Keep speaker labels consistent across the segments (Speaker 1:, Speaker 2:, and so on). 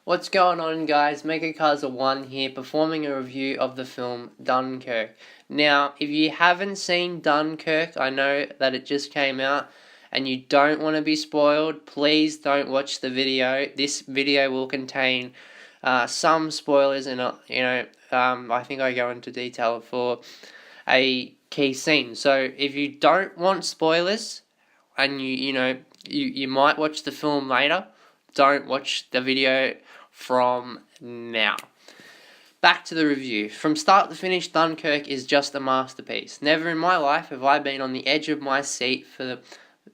Speaker 1: What's going on, guys? MegaCarza1 here, performing a review of the film Dunkirk. Now, if you haven't seen Dunkirk, I know that it just came out, and you don't want to be spoiled, please don't watch the video. This video will contain some spoilers, and I think I go into detail for a key scene. So, if you don't want spoilers, and you might watch the film later, don't watch the video from now. Back to the review. From start to finish, Dunkirk is just a masterpiece. Never in my life have I been on the edge of my seat for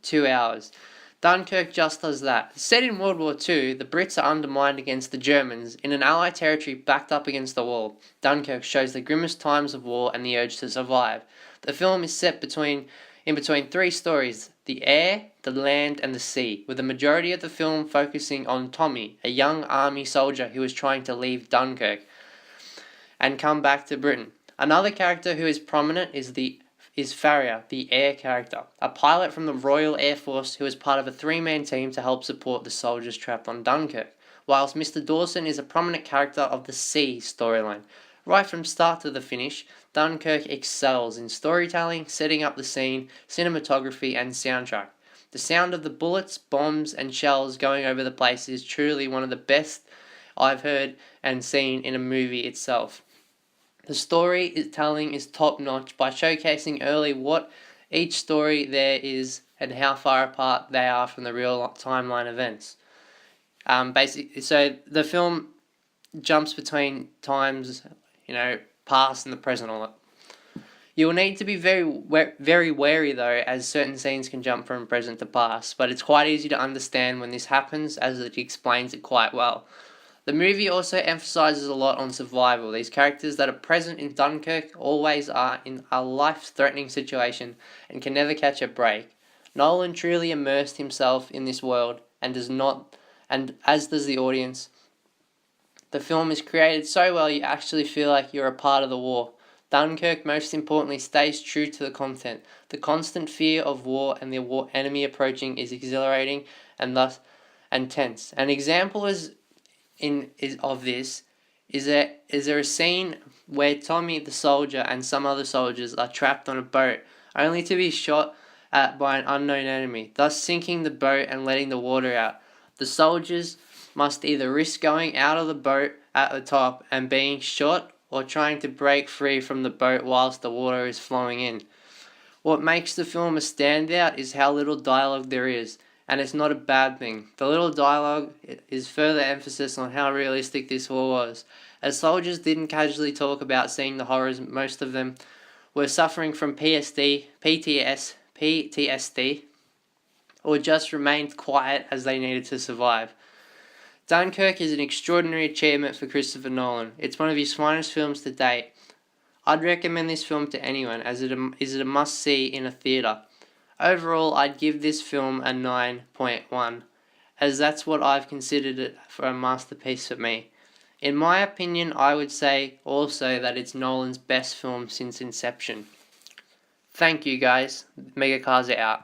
Speaker 1: 2 hours. Dunkirk just does that. Set in World War II, the Brits are undermined against the Germans in an Allied territory backed up against the wall. Dunkirk shows the grimmest times of war and the urge to survive. The film is set in between three stories: the air, the land, and the sea, with the majority of the film focusing on Tommy, a young army soldier who is trying to leave Dunkirk and come back to Britain. Another character who is prominent is Farrier, the air character, a pilot from the Royal Air Force who is part of a three-man team to help support the soldiers trapped on Dunkirk, whilst Mr. Dawson is a prominent character of the sea storyline. Right from start to the finish, Dunkirk excels in storytelling, setting up the scene, cinematography, and soundtrack. The sound of the bullets, bombs, and shells going over the place is truly one of the best I've heard and seen in a movie itself. The storytelling is top-notch by showcasing early what each story there is and how far apart they are from the real timeline events. So the film jumps between times, past and the present all that. You will need to be very wary though, as certain scenes can jump from present to past, but it's quite easy to understand when this happens, as it explains it quite well. The movie also emphasizes a lot on survival. These characters that are present in Dunkirk always are in a life-threatening situation and can never catch a break. Nolan truly immersed himself in this world and as does the audience. The film is created so well you actually feel like you're a part of the war. Dunkirk, most importantly, stays true to the content. The constant fear of war and the enemy approaching is exhilarating and tense. An example is there a scene where Tommy the soldier and some other soldiers are trapped on a boat, only to be shot at by an unknown enemy, thus sinking the boat and letting the water out. The soldiers must either risk going out of the boat at the top and being shot, or trying to break free from the boat whilst the water is flowing in. What makes the film a standout is how little dialogue there is, and it's not a bad thing. The little dialogue is further emphasis on how realistic this war was, as soldiers didn't casually talk about seeing the horrors. Most of them were suffering from PTSD, or just remained quiet as they needed to survive. Dunkirk is an extraordinary achievement for Christopher Nolan. It's one of his finest films to date. I'd recommend this film to anyone, as it is a must-see in a theatre. Overall, I'd give this film a 9.1, as that's what I've considered it for a masterpiece for me. In my opinion, I would say also that it's Nolan's best film since Inception. Thank you, guys. MegaCarza out.